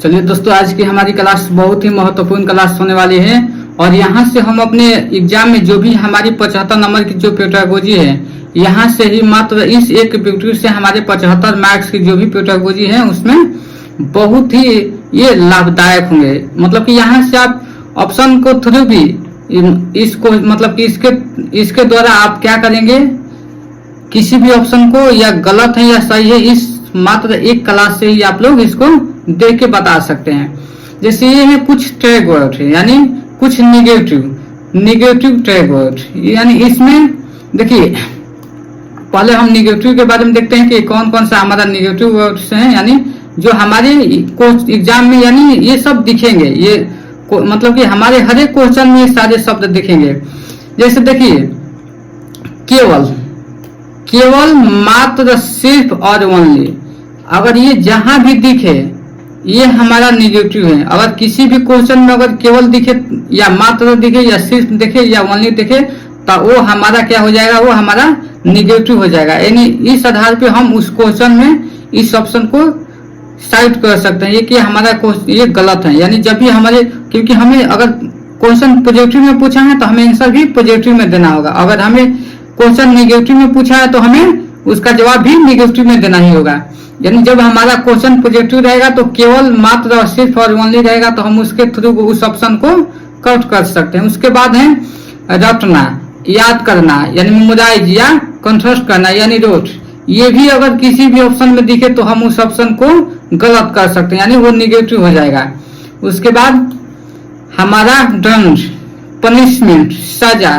चलिए दोस्तों, आज की हमारी क्लास बहुत ही महत्वपूर्ण क्लास होने वाली है और यहाँ से हम अपने एग्जाम में जो भी हमारी 75 नंबर की जो पेडागोजी है, यहाँ से ही मात्र इस एक पेपर से हमारे 75 मार्क्स की जो भी पेडागोजी है उसमें बहुत ही ये लाभदायक होंगे। मतलब कि यहाँ से आप ऑप्शन को थ्रू भी इसको मतलब कि इसके द्वारा आप क्या करेंगे, किसी भी ऑप्शन को या गलत है या सही है इस मात्र एक क्लास से ही आप लोग इसको देख के बता सकते हैं। जैसे ये है कुछ टैग वर्ड है, यानी कुछ निगेटिव टैग वर्ड, यानी इसमें देखिए पहले हम निगेटिव के बारे में देखते हैं कि कौन कौन सा हमारा निगेटिव वर्ड्स हैं, यानी जो हमारे एग्जाम में यानी ये सब दिखेंगे, ये मतलब कि हमारे हर एक क्वेश्चन में सारे शब्द दिखेंगे। जैसे देखिए केवल मात्र सिर्फ और ओनली, अगर ये जहां भी दिखे ये हमारा निगेटिव है। अगर किसी भी क्वेश्चन में अगर केवल दिखे या मात्र दिखे या सिर्फ दिखे या ओनली दिखे तो वो हमारा क्या हो जाएगा, वो हमारा निगेटिव हो जाएगा। यानी इस आधार पे हम उस क्वेश्चन में इस ऑप्शन को साइड कर सकते हैं ये कि हमारा ये गलत है। यानी जब भी हमारे, क्योंकि हमें अगर क्वेश्चन पॉजिटिव में पूछा है तो हमें आंसर भी पॉजिटिव में देना होगा, अगर हमें क्वेश्चन निगेटिव में पूछा है तो हमें उसका जवाब भी निगेटिव में देना ही होगा। यानी जब हमारा क्वेश्चन पॉजिटिव रहेगा तो केवल मात्र और सिर्फ और ओनली रहेगा तो हम उसके थ्रू उस ऑप्शन को कट कर सकते हैं। उसके बाद है रटना, याद करना, यानी मेमोराइज या कंठस्थ करना यानी रोट। ये भी अगर किसी भी ऑप्शन में दिखे तो हम उस ऑप्शन को गलत कर सकते हैं, यानी वो निगेटिव हो जाएगा। उसके बाद हमारा दंड, पनिशमेंट, सजा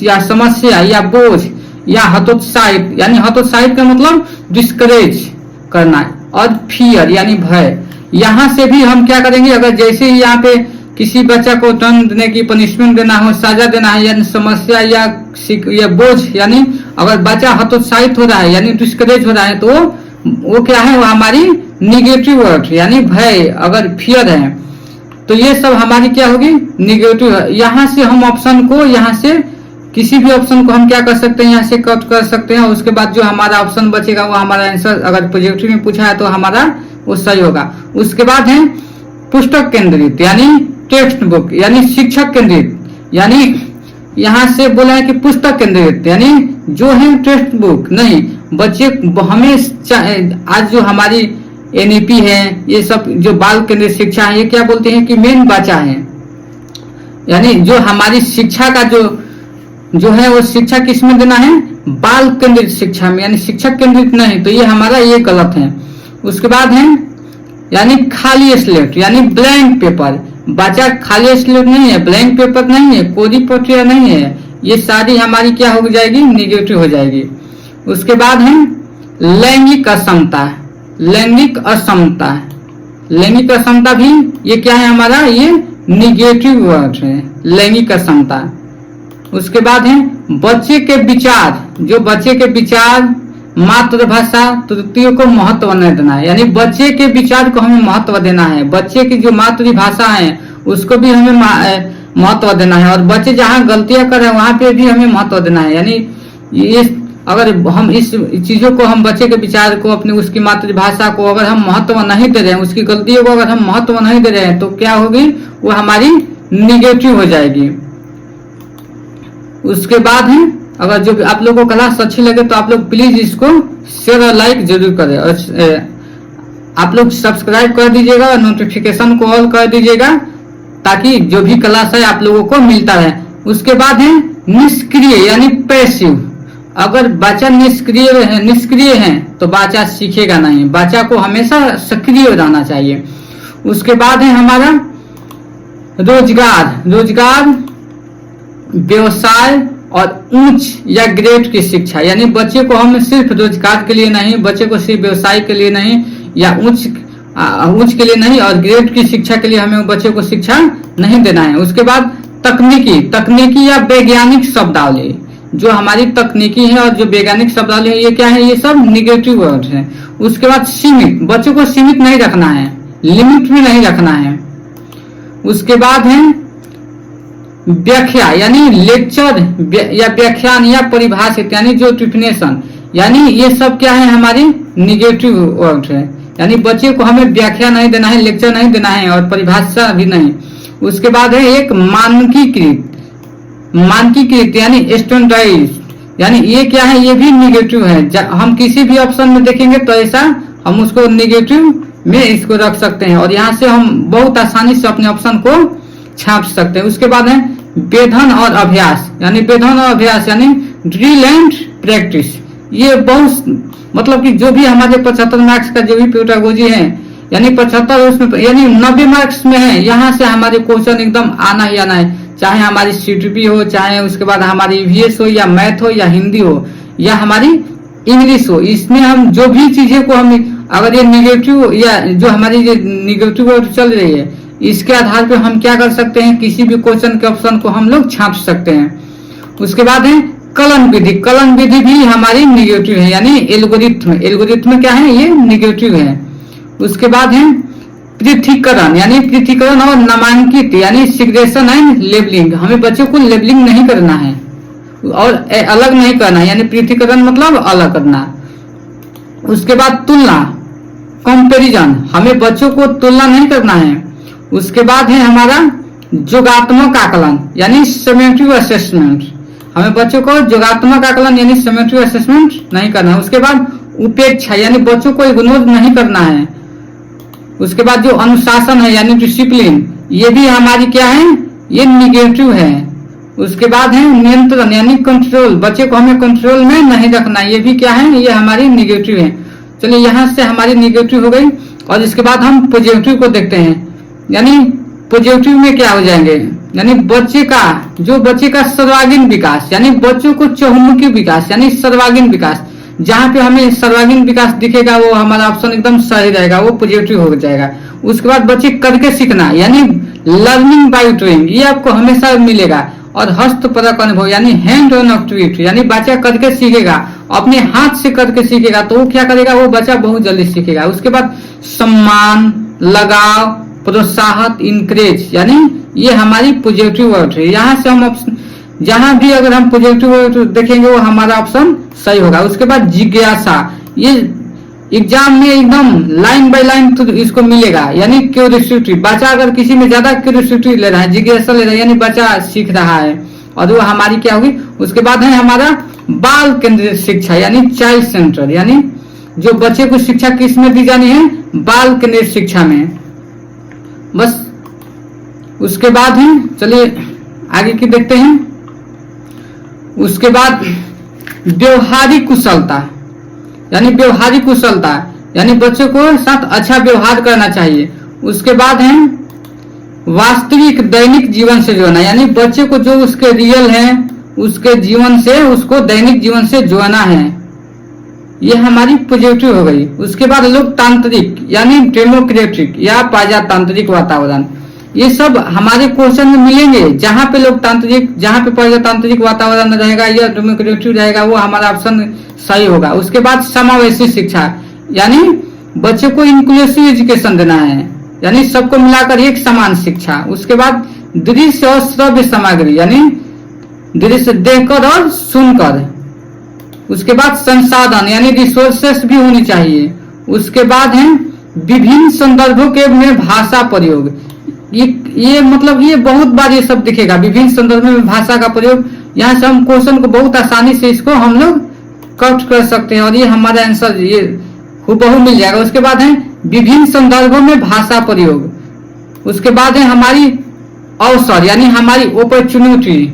या समस्या या बोझ या हतोत्साहित, यानी हतोत्साहित का मतलब डिस्करेज करना, और फियर यानी भय। यहाँ से भी हम क्या करेंगे, अगर जैसे ही यहाँ पे किसी बच्चा को दंड देने की, पनिशमेंट देना हो, सजा देना है, यानी समस्या या बोझ, यानी अगर बच्चा हतोत्साहित हो रहा है यानी डिस्करेज हो रहा है तो वो क्या है, वो हमारी निगेटिव वर्ड यानी भय। अगर फियर है तो ये सब हमारी क्या होगी, निगेटिव। यहाँ से हम ऑप्शन को, यहाँ से किसी भी ऑप्शन को हम क्या कर सकते हैं, यहाँ से कट कर सकते हैं। उसके बाद जो हमारा ऑप्शन बचेगा वो हमारा आंसर, अगर पॉजिटिव में पूछा है तो हमारा वो सही होगा। उसके बाद है पुस्तक केंद्रित यानी टेक्स्ट बुक, यानी शिक्षक केंद्रित, यानी यहाँ से बोला है कि पुस्तक केंद्रित यानी जो है टेक्स्ट बुक नहीं। बच्चे हमें आज जो हमारी एनईपी है, ये सब जो बाल केंद्रित शिक्षा है, ये क्या बोलते हैं कि मेन बच्चा है, यानी जो हमारी शिक्षा का जो है वो शिक्षा किस में देना है, बाल केंद्रित शिक्षा में, यानी शिक्षक केंद्रित नहीं। तो ये हमारा ये गलत है। उसके बाद है यानी खाली स्लेट यानी ब्लैंक पेपर। बच्चा खाली स्लेट नहीं है, ब्लैंक पेपर नहीं है, कोरी प्रक्रिया नहीं है, ये सारी हमारी क्या हो जाएगी, निगेटिव हो जाएगी। उसके बाद है लैंगिक असमता, लैंगिक असमता भी ये क्या है हमारा, ये निगेटिव वर्ड है, लैंगिक असमता। उसके बाद है बच्चे के विचार, जो बच्चे के विचार, मातृभाषा तृतीयों को महत्व नहीं देना है, यानी बच्चे के विचार को हमें महत्व देना है, बच्चे की जो मातृभाषा है उसको भी हमें महत्व देना है, और बच्चे जहाँ गलतियां कर रहे हैं वहां पे भी हमें महत्व देना है। यानी ये अगर हम इस चीजों को, हम बच्चे के विचार को, अपनी उसकी मातृभाषा को अगर हम महत्व नहीं दे रहे हैं, उसकी गलतियों को अगर हम महत्व नहीं दे रहे हैं तो क्या होगी, वो हमारी निगेटिव हो जाएगी। उसके बाद है अगर जो आप लोगों को क्लास अच्छी लगे तो आप लोग प्लीज इसको शेयर और लाइक जरूर करें, और आप लोग सब्सक्राइब कर दीजिएगा और नोटिफिकेशन को ऑल कर दीजिएगा ताकि जो भी क्लास है आप लोगों को मिलता रहे। उसके बाद है निष्क्रिय यानी पैसिव। अगर बच्चा निष्क्रिय है तो बच्चा सीखेगा नहीं, बच्चा को हमेशा सक्रिय रहना चाहिए। उसके बाद है हमारा रोजगार, व्यवसाय और उच्च या ग्रेड की शिक्षा, यानी बच्चे को हमें सिर्फ रोजगार के लिए नहीं, बच्चे को सिर्फ व्यवसाय के लिए नहीं या उच्च के लिए नहीं और ग्रेड की शिक्षा के लिए हमें बच्चे को शिक्षा नहीं देना है। उसके बाद तकनीकी या वैज्ञानिक शब्दावली, जो हमारी तकनीकी है और जो वैज्ञानिक शब्दावली है ये क्या है, ये सब निगेटिव वर्ड है। उसके बाद सीमित, बच्चों को सीमित नहीं रखना है, लिमिट में नहीं रखना है। उसके बाद है व्याख्या यानी लेक्चर या व्याख्यान या परिभाषित यानी जो डिफिनेशन, यानी ये सब क्या है हमारी निगेटिव वर्ड है। यानी बच्चे को हमें व्याख्या नहीं देना है, लेक्चर नहीं देना है और परिभाषा भी नहीं। उसके बाद है एक मानकीकृत यानी स्टैंडर्डाइज्ड, यानी ये क्या है, ये भी निगेटिव है। हम किसी भी ऑप्शन में देखेंगे तो ऐसा हम उसको निगेटिव में इसको रख सकते हैं और यहाँ से हम बहुत आसानी से अपने ऑप्शन को छाप सकते हैं। उसके बाद है वेधन और अभ्यास, यानी वेधन और अभ्यास यानी ड्रिल एंड प्रैक्टिस। ये बहुत मतलब कि जो भी हमारे 75 मार्क्स का जो भी पेडागोजी है, यानी 75 उसमें यानी 90 मार्क्स में है, यहाँ से हमारे क्वेश्चन एकदम आना ही आना है, चाहे हमारी सीटीपी हो, चाहे उसके बाद हमारी ईवीएस हो, या मैथ हो, या हिंदी हो, या हमारी इंग्लिश हो। इसमें हम जो भी चीजें को हम अगर ये निगेटिव या जो हमारी जो निगेटिव चल रही है, इसके आधार पर हम क्या कर सकते हैं, किसी भी क्वेश्चन के ऑप्शन को हम लोग छाप सकते हैं। उसके बाद है कलन विधि। कलन विधि भी हमारी निगेटिव है, यानी एल्गोरिथम क्या है, ये निगेटिव है। उसके बाद है पृथकीकरण, यानी पृथकीकरण और नामांकित यानी सिग्रेशन एंड लेबलिंग। हमें बच्चों को लेबलिंग नहीं करना है और अलग नहीं करना है, यानी पृथकीकरण मतलब अलग करना। उसके बाद तुलना, कंपैरिजन, हमें बच्चों को तुलना नहीं करना है। उसके बाद है हमारा योगात्मक आकलन यानी समेटिव असेसमेंट, हमें बच्चों को योगात्मक आकलन यानी समेटिव असेसमेंट नहीं करना है। उसके बाद उपेक्षा, यानी बच्चों को इग्नोर नहीं करना है। उसके बाद जो अनुशासन है यानी डिसिप्लिन, ये भी हमारी क्या है, ये निगेटिव है। उसके बाद है नियंत्रण यानी कंट्रोल, बच्चे को हमें कंट्रोल में नहीं रखना, ये भी क्या है, ये हमारी निगेटिव है। चलिए यहाँ से हमारी निगेटिव हो गई और इसके बाद हम पॉजिटिव को देखते हैं। यानी पॉजिटिव में क्या हो जाएंगे, यानी बच्चे का सर्वांगीण विकास, यानी बच्चों को चहुमुखी विकास यानी सर्वांगीण विकास। जहाँ पे हमें सर्वांगीण विकास दिखेगा वो हमारा ऑप्शन एकदम सही रहेगा, वो पॉजिटिव हो जाएगा। उसके बाद बच्चे करके सीखना यानी लर्निंग बाय डूइंग, ये आपको हमेशा मिलेगा। और हस्तपरक अनुभव यानी हैंड ऑन एक्टिविटी, यानी बच्चा करके सीखेगा, अपने हाथ से करके सीखेगा तो वो क्या करेगा, वो बच्चा बहुत जल्दी सीखेगा। उसके बाद सम्मान, लगाव, प्रोत्साहन, इंकरेज, यानी ये हमारी पॉजिटिव वर्ड है। यहाँ से हम ऑप्शन जहां भी अगर हम पॉजिटिव वर्ड देखेंगे वो हमारा ऑप्शन सही होगा। उसके बाद जिज्ञासा, ये एग्जाम में एकदम लाइन बाय लाइन तो इसको मिलेगा, यानी क्यूरियोसिटी, बच्चा अगर किसी में ज्यादा क्यूरियोसिटी ले रहा है, जिज्ञासा ले रहा है, यानी बच्चा सीख रहा है और वो हमारी क्या होगी। उसके बाद है हमारा बाल केंद्रित शिक्षा यानी चाइल्ड सेंटर, यानी जो बच्चे को शिक्षा किस में दी जानी है, बाल केंद्रित शिक्षा में। बस उसके बाद है, चलिए आगे की देखते हैं। उसके बाद व्यवहारिक कुशलता, यानी बच्चों को साथ अच्छा व्यवहार करना चाहिए। उसके बाद है वास्तविक दैनिक जीवन से जोड़ना, यानी बच्चे को जो उसके रियल है उसके जीवन से उसको दैनिक जीवन से जोड़ना है, ये हमारी पॉजिटिव हो गई। उसके बाद लोकतांत्रिक यानी डेमोक्रेटिक या प्रजातांत्रिक वातावरण, ये सब हमारे क्वेश्चन में मिलेंगे। जहाँ पे लोकतांत्रिक, जहाँ पे प्रजातांत्रिक वातावरण रहेगा या डेमोक्रेटिक रहेगा वो हमारा ऑप्शन सही होगा। उसके बाद समावेशी शिक्षा, यानी बच्चे को इंक्लूसिव एजुकेशन देना है, यानी सबको मिलाकर एक समान शिक्षा। उसके बाद दृश्य और श्रव्य सामग्री, यानी दृश्य देखकर और सुनकर। उसके बाद संसाधन यानी रिसोर्सेस भी होनी चाहिए। उसके बाद है विभिन्न संदर्भों के में भाषा प्रयोग, ये मतलब ये बहुत बार ये सब दिखेगा, विभिन्न संदर्भों में भाषा का प्रयोग। यहाँ से हम क्वेश्चन को बहुत आसानी से इसको हम लोग कट कर सकते हैं और ये हमारा आंसर ये हूबहू मिल जाएगा। उसके बाद है विभिन्न संदर्भों में भाषा प्रयोग। उसके बाद है हमारी अवसर यानी हमारी अपॉर्चुनिटी,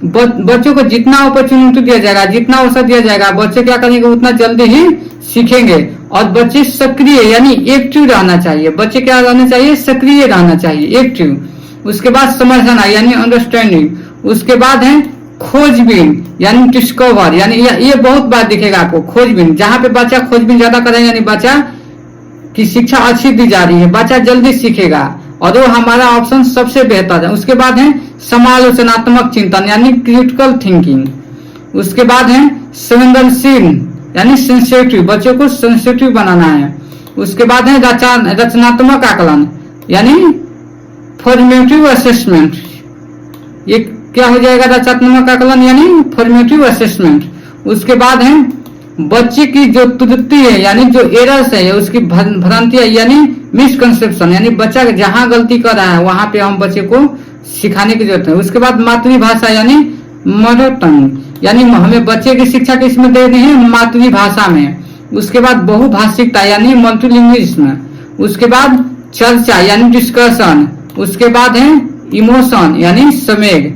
बच्चों को जितना अपॉर्चुनिटी दिया जाएगा, जितना अवसर दिया जाएगा, बच्चे क्या करेंगे उतना जल्दी ही सीखेंगे। और बच्चे सक्रिय यानी एक्टिव रहना चाहिए, बच्चे क्या रहना चाहिए, सक्रिय रहना चाहिए, एक्टिव। उसके बाद समझना यानी अंडरस्टैंडिंग। उसके बाद है खोजबीन यानी डिस्कवर, यानी ये बहुत बार दिखेगा आपको खोजबीन। जहाँ पे बच्चा खोजबीन ज्यादा करेगा यानी बच्चा की शिक्षा अच्छी दी जा रही है, बच्चा जल्दी सीखेगा और वो हमारा ऑप्शन सबसे बेहतर है। उसके बाद है समालोचनात्मक चिंतन यानी क्रिटिकल थिंकिंग। उसके बाद है संवेदनशील यानी सेंसिटिव, बच्चों को सेंसिटिव बनाना है। उसके बाद है रचनात्मक आकलन यानी फॉर्मेटिव असेसमेंट, ये क्या हो जाएगा, रचनात्मक आकलन यानी फॉर्मेटिव असेसमेंट। उसके बाद है बच्चे की जो त्रुटि है यानी जो एरर्स है उसकी भ्रांति है यानी मिसकंसेप्शन, यानी बच्चा जहाँ गलती कर रहा है वहां पे हम बच्चे को सिखाने की जरूरत है। उसके बाद मातृभाषा यानी मदर टंग, यानी हमें बच्चे की शिक्षा किसमें देनी है, मातृभाषा में। उसके बाद बहुभाषिकता यानी मल्टीलिंग्विज्म। उसके बाद चर्चा यानी डिस्कशन। उसके बाद है इमोशन यानी संवेग।